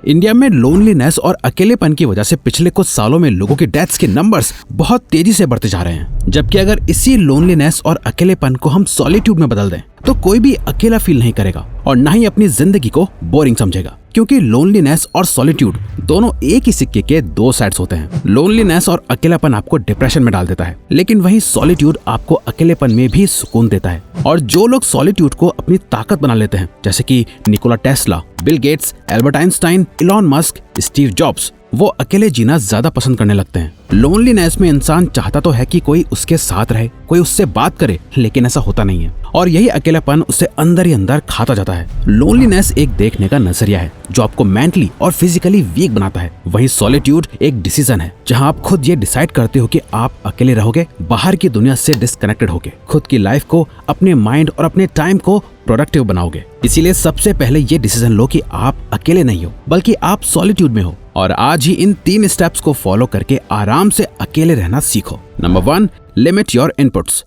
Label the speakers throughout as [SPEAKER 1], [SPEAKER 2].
[SPEAKER 1] India में loneliness और अकेलेपन की वजह से पिछले कुछ सालों में लोगों की डेथ्स के नंबर्स बहुत तेजी से बढ़ते जा रहे हैं। जबकि अगर इसी लोनलीनेस और अकेलेपन को हम सॉलिट्यूड में बदल दें तो कोई भी अकेला फील नहीं करेगा और ना ही अपनी जिंदगी को बोरिंग समझेगा, क्योंकि लोनलीनेस और सॉलिट्यूड दोनों एक ही सिक्के के दो साइड्स होते हैं। लोनलीनेस और अकेलापन आपको डिप्रेशन में डाल देता है, लेकिन वहीं सॉलिट्यूड आपको अकेलेपन में भी सुकून देता है। और जो लोग सॉलिट्यूड को अपनी ताकत बना लेते हैं, जैसे कि Nikola Tesla, Bill Gates, Albert Einstein, Elon Musk, Steve jobs, वो अकेले जीना ज्यादा पसंद करने लगते हैं। लोनलीनेस में इंसान चाहता तो है कि कोई उसके साथ रहे, कोई उससे बात करे, लेकिन ऐसा होता नहीं है और यही अकेलापन उसे अंदर ही अंदर खाता जाता है। लोनलीनेस एक देखने का नजरिया है जो आपको मेंटली और फिजिकली वीक बनाता है। वहीं सॉलिट्यूड एक डिसीजन है जहां आप खुद ये डिसाइड करते हो कि आप अकेले रहोगे, बाहर की दुनिया से डिस्कनेक्टेड होके खुद की लाइफ को, अपने माइंड और अपने टाइम को प्रोडक्टिव बनाओगे। इसीलिए सबसे पहले ये डिसीजन लो कि आप अकेले नहीं हो, बल्कि आप सॉलिट्यूड में हो और आज ही इन 3 स्टेप्स को फॉलो करके आराम से अकेले रहना सीखो। Number 1, limit your inputs.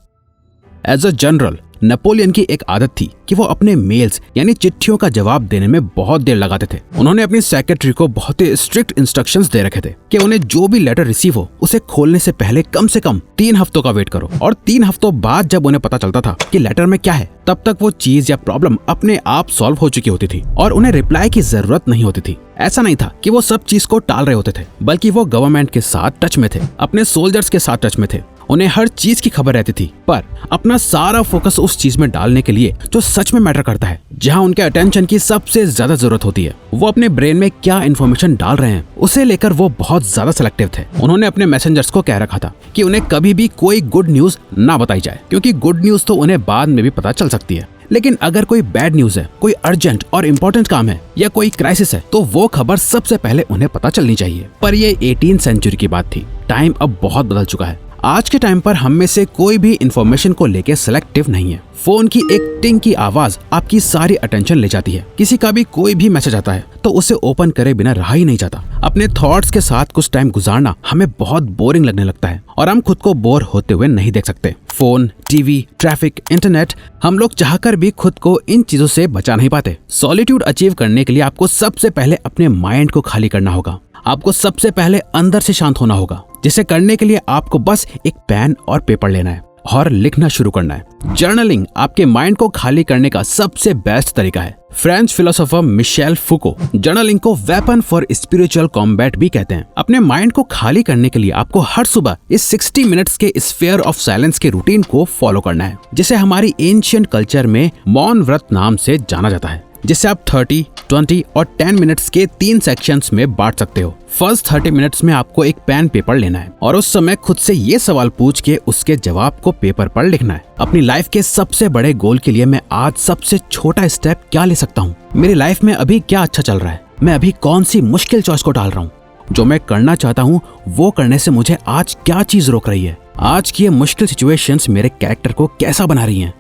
[SPEAKER 1] As a general, Napoleon की एक आदत थी कि वो अपने मेल्स यानी चिट्ठियों का जवाब देने में बहुत देर लगाते थे। उन्होंने अपनी सेक्रेटरी को बहुत ही स्ट्रिक्ट इंस्ट्रक्शंस दे रखे थे कि उन्हें जो भी लेटर रिसीव हो उसे खोलने से पहले कम से कम 3 हफ्तों का वेट करो। और 3 हफ्तों बाद जब उन्हें पता चलता था कि लेटर में क्या है, तब तक वो चीज या प्रॉब्लम अपने आप सॉल्व हो चुकी होती थी और उन्हें रिप्लाई की जरूरत नहीं होती थी। ऐसा नहीं था कि वो सब चीज को टाल रहे होते थे, बल्कि वो गवर्नमेंट के साथ टच में थे, अपने सोल्जर्स के साथ टच में थे। उन्हें हर चीज की खबर रहती थी, पर अपना सारा फोकस उस चीज में डालने के लिए जो सच में मैटर करता है, जहां उनके अटेंशन की सबसे ज्यादा जरूरत होती है। वो अपने ब्रेन में क्या इन्फॉर्मेशन डाल रहे हैं उसे लेकर वो बहुत ज्यादा सिलेक्टिव थे। उन्होंने अपने मैसेंजर्स को कह रखा था कि उन्हें कभी भी कोई गुड न्यूज ना बताई जाए, क्योंकि गुड न्यूज तो उन्हें बाद में भी पता चल सकती है, लेकिन अगर कोई बैड न्यूज है, कोई अर्जेंट और इम्पोर्टेंट काम है या कोई क्राइसिस है, तो वो खबर सबसे पहले उन्हें पता चलनी चाहिए। पर ये 18th सेंचुरी की बात थी। टाइम अब बहुत बदल चुका है। आज के टाइम पर हम में से कोई भी इंफॉर्मेशन को लेके सिलेक्टिव नहीं है। फोन की एक टिंग की आवाज आपकी सारी अटेंशन ले जाती है। किसी का भी कोई भी मैसेज आता है तो उसे ओपन करे बिना रहा ही नहीं जाता। अपने थॉट्स के साथ कुछ टाइम गुजारना हमें बहुत बोरिंग लगने लगता है और हम खुद को बोर होते हुए नहीं देख सकते। फोन, टीवी, ट्रैफिक, इंटरनेट, हम लोग चाहकर भी खुद को इन चीजों से बचा नहीं पाते। सॉलिट्यूड अचीव करने के लिए आपको सबसे पहले अपने माइंड को खाली करना होगा। आपको सबसे पहले अंदर से शांत होना होगा, जिसे करने के लिए आपको बस एक पेन और पेपर लेना है और लिखना शुरू करना है। जर्नलिंग आपके माइंड को खाली करने का सबसे बेस्ट तरीका है। फ्रेंच फिलोसोफर मिशेल फुको जर्नलिंग को वेपन फॉर स्पिरिचुअल कॉम्बैट भी कहते हैं। अपने माइंड को खाली करने के लिए आपको हर सुबह इस 60 मिनट्स के स्फीयर ऑफ साइलेंस के रूटीन को फॉलो करना है, जिसे हमारी एंशिएंट कल्चर में मौन व्रत नाम से जाना जाता है, जिसे आप 30, 20 और 10 मिनट्स के 3 सेक्शंस में बांट सकते हो। फर्स्ट 30 मिनट्स में आपको एक पेन पेपर लेना है और उस समय खुद से ये सवाल पूछ के उसके जवाब को पेपर पर लिखना है। अपनी लाइफ के सबसे बड़े गोल के लिए मैं आज सबसे छोटा स्टेप क्या ले सकता हूँ? मेरी लाइफ में अभी क्या अच्छा चल रहा है? मैं अभी कौन सी मुश्किल चॉइस को टाल रहा हूँ? जो मैं करना चाहता हूँ वो करने से मुझे आज क्या चीज रोक रही है? आज की ये मुश्किल सिचुएशंस मेरे कैरेक्टर को कैसा बना रही हैं?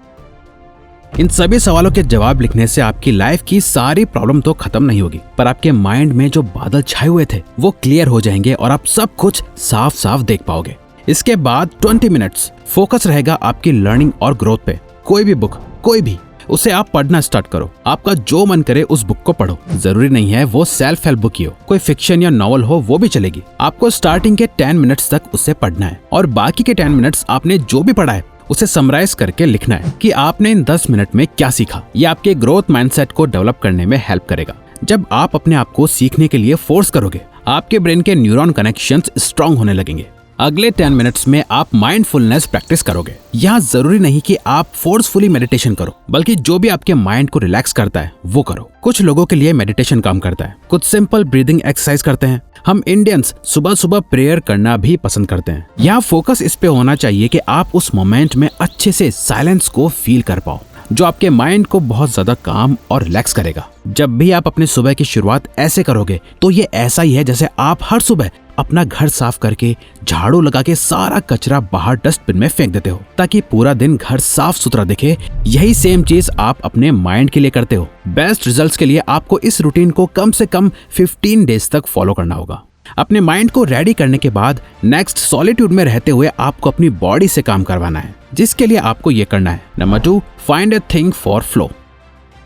[SPEAKER 1] इन सभी सवालों के जवाब लिखने से आपकी लाइफ की सारी प्रॉब्लम तो खत्म नहीं होगी, पर आपके माइंड में जो बादल छाए हुए थे वो क्लियर हो जाएंगे और आप सब कुछ साफ साफ देख पाओगे। इसके बाद 20 मिनट्स फोकस रहेगा आपकी लर्निंग और ग्रोथ पे। कोई भी बुक, कोई भी, उसे आप पढ़ना स्टार्ट करो। आपका जो मन करे उस बुक को पढ़ो। जरूरी नहीं है वो सेल्फ हेल्प बुक ही हो, कोई फिक्शन या नॉवल हो वो भी चलेगी। आपको स्टार्टिंग के 10 मिनट्स तक उसे पढ़ना है और बाकी के 10 मिनट्स आपने जो भी पढ़ा है उसे समराइज करके लिखना है कि आपने इन 10 मिनट में क्या सीखा। ये आपके ग्रोथ माइंडसेट को डेवलप करने में हेल्प करेगा। जब आप अपने आप को सीखने के लिए फोर्स करोगे, आपके ब्रेन के न्यूरॉन कनेक्शंस स्ट्रांग होने लगेंगे। अगले 10 मिनट्स में आप माइंडफुलनेस प्रैक्टिस करोगे। यहाँ जरूरी नहीं कि आप फोर्सफुली मेडिटेशन करो, बल्कि जो भी आपके माइंड को रिलैक्स करता है वो करो। कुछ लोगों के लिए मेडिटेशन काम करता है, कुछ सिंपल ब्रीदिंग एक्सरसाइज करते हैं। हम इंडियंस सुबह सुबह प्रेयर करना भी पसंद करते हैं। यहाँ फोकस इस पे होना चाहिए कि आप उस मोमेंट में अच्छे से साइलेंस को फील कर पाओ, जो आपके माइंड को बहुत ज्यादा काम और रिलैक्स करेगा। जब भी आप अपने सुबह की शुरुआत ऐसे करोगे तो ये ऐसा ही है जैसे आप हर सुबह अपना घर साफ करके झाड़ू लगा के सारा कचरा बाहर डस्टबिन में फेंक देते हो ताकि पूरा दिन घर साफ सुथरा दिखे। यही सेम चीज आप अपने माइंड के लिए करते हो। बेस्ट रिजल्ट्स के लिए आपको इस रूटीन को कम से कम 15 डेज तक फॉलो करना होगा। अपने माइंड को रेडी करने के बाद नेक्स्ट सॉलिट्यूड में रहते हुए आपको अपनी बॉडी से काम करवाना है, जिसके लिए आपको ये करना है। Number 2, find a thing for flow.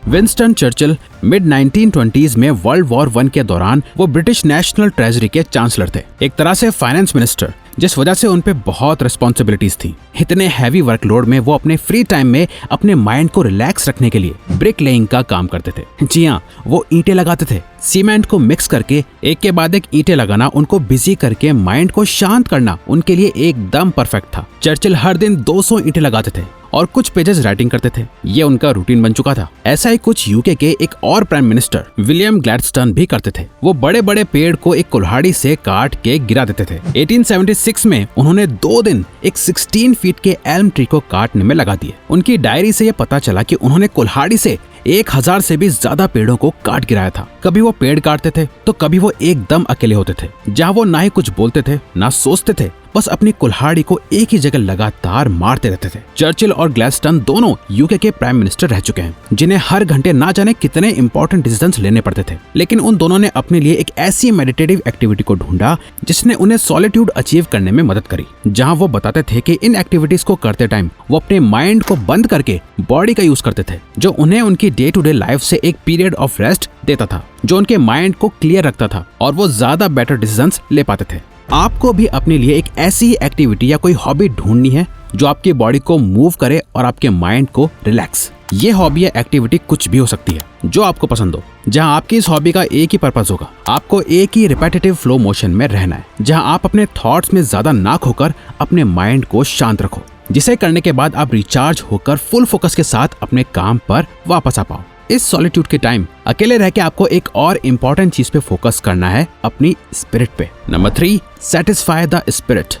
[SPEAKER 1] Winston Churchill mid 1920s में वर्ल्ड वॉर 1 के दौरान वो ब्रिटिश नेशनल ट्रेजरी के चांसलर थे, एक तरह से फाइनेंस मिनिस्टर, जिस वजह से उन पे बहुत रिस्पॉन्सिबिलिटीज थी। इतने हैवी वर्कलोड में वो अपने फ्री टाइम में अपने माइंड को रिलैक्स रखने के लिए ब्रिक लेइंग का काम करते थे। जी हाँ, वो ईंटें लगाते थे। सीमेंट को मिक्स करके एक के बाद एक ईंटें लगाना, उनको बिजी करके माइंड को शांत करना उनके लिए एकदम परफेक्ट था। चर्चिल हर दिन 200 ईंटें लगाते थे और कुछ पेजेस राइटिंग करते थे। ये उनका रूटीन बन चुका था। ऐसा ही कुछ यूके के एक और प्राइम मिनिस्टर विलियम ग्लैडस्टोन भी करते थे। वो बड़े बड़े पेड़ को एक कुल्हाड़ी से काट के गिरा देते थे। 1876 में उन्होंने 2 दिन एक 16 फीट के एल्म ट्री को काटने में लगा दिए। उनकी डायरी से ये पता चला कि उन्होंने कुल्हाड़ी से 1000 से भी ज्यादा पेड़ों को काट गिराया था। कभी वो पेड़ काटते थे तो कभी वो एकदम अकेले होते थे, जहाँ वो ना ही कुछ बोलते थे ना सोचते थे, बस अपनी कुल्हाड़ी को एक ही जगह लगातार मारते रहते थे। चर्चिल और ग्लैडस्टोन दोनों यूके के प्राइम मिनिस्टर रह चुके हैं, जिन्हें हर घंटे ना जाने कितने इंपॉर्टेंट डिसीजंस लेने पड़ते थे। लेकिन उन दोनों ने अपने लिए एक ऐसी मेडिटेटिव एक्टिविटी को ढूंढा जिसने उन्हें सॉलिट्यूड अचीव करने में मदद करी, जहां वो बताते थे कि इन एक्टिविटीज को करते टाइम वो अपने माइंड को बंद करके बॉडी का यूज करते थे, जो उन्हें उनकी डे टू डे लाइफ से एक पीरियड ऑफ रेस्ट देता था, जो उनके माइंड को क्लियर रखता था और वो ज्यादा बेटर डिसीजंस ले पाते थे। आपको भी अपने लिए एक ऐसी एक्टिविटी या कोई हॉबी ढूंढनी है जो आपकी बॉडी को मूव करे और आपके माइंड को रिलैक्स। ये हॉबी या एक्टिविटी कुछ भी हो सकती है जो आपको पसंद हो, जहां आपकी इस हॉबी का एक ही पर्पस होगा, आपको एक ही रिपीटेटिव फ्लो मोशन में रहना है, जहां आप अपने थॉट्स में ज्यादा ना खोकर अपने माइंड को शांत रखो, जिसे करने के बाद आप रिचार्ज होकर फुल फोकस के साथ अपने काम पर वापस आ पाओ। इस सॉलिट्यूड के टाइम अकेले रह के आपको एक और इम्पोर्टेंट चीज पे फोकस करना है, अपनी स्पिरिट पे। Number 3, satisfy the spirit.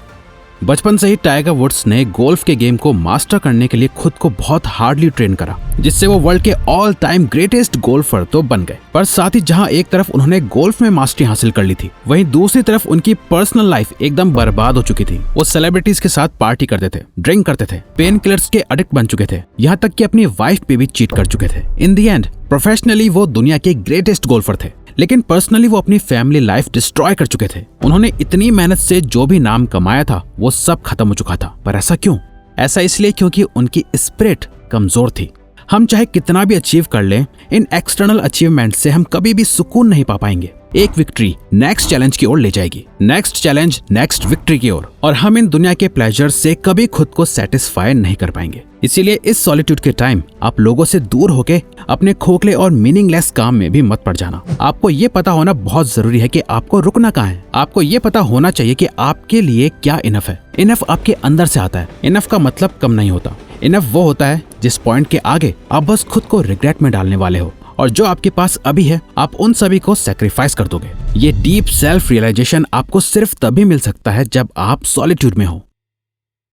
[SPEAKER 1] बचपन से ही टाइगर वुड्स ने गोल्फ के गेम को मास्टर करने के लिए खुद को बहुत हार्डली ट्रेन करा, जिससे वो वर्ल्ड के ऑल टाइम ग्रेटेस्ट गोल्फर तो बन गए। पर साथ ही जहां एक तरफ उन्होंने गोल्फ में मास्टरी हासिल कर ली थी, वहीं दूसरी तरफ उनकी पर्सनल लाइफ एकदम बर्बाद हो चुकी थी। वो सेलिब्रिटीज के साथ पार्टी करते थे, ड्रिंक करते थे, पेन किलर्स के एडिक्ट बन चुके थे, यहाँ तक कि अपनी वाइफ पे भी चीट कर चुके थे। इन दी एंड प्रोफेशनली वो दुनिया के ग्रेटेस्ट गोल्फर थे, लेकिन पर्सनली वो अपनी फैमिली लाइफ डिस्ट्रॉय कर चुके थे। उन्होंने इतनी मेहनत से जो भी नाम कमाया था वो सब खत्म हो चुका था। पर ऐसा क्यों? ऐसा इसलिए क्योंकि उनकी स्पिरिट कमजोर थी। हम चाहे कितना भी अचीव कर लें, इन एक्सटर्नल अचीवमेंट से हम कभी भी सुकून नहीं पा पाएंगे। एक विक्ट्री नेक्स्ट चैलेंज की ओर ले जाएगी, नेक्स्ट चैलेंज नेक्स्ट विक्ट्री की ओर, और हम इन दुनिया के प्लेजर से कभी खुद को सेटिस्फाई नहीं कर पाएंगे। इसीलिए इस सॉलिट्यूड के टाइम आप लोगों से दूर होके अपने खोखले और मीनिंगलेस काम में भी मत पड़ जाना। आपको ये पता होना बहुत जरूरी है कि आपको रुकना कहाँ है। आपको ये पता होना चाहिए कि आपके लिए क्या इनफ है। इनफ आपके अंदर से आता है। इनफ का मतलब कम नहीं होता। इनफ वो होता है जिस पॉइंट के आगे आप बस खुद को रिग्रेट में डालने वाले हो, और जो आपके पास अभी है आप उन सभी को सैक्रिफाइस कर दोगे। ये डीप सेल्फ रियलाइजेशन आपको सिर्फ तभी मिल सकता है जब आप सॉलिट्यूड में हो।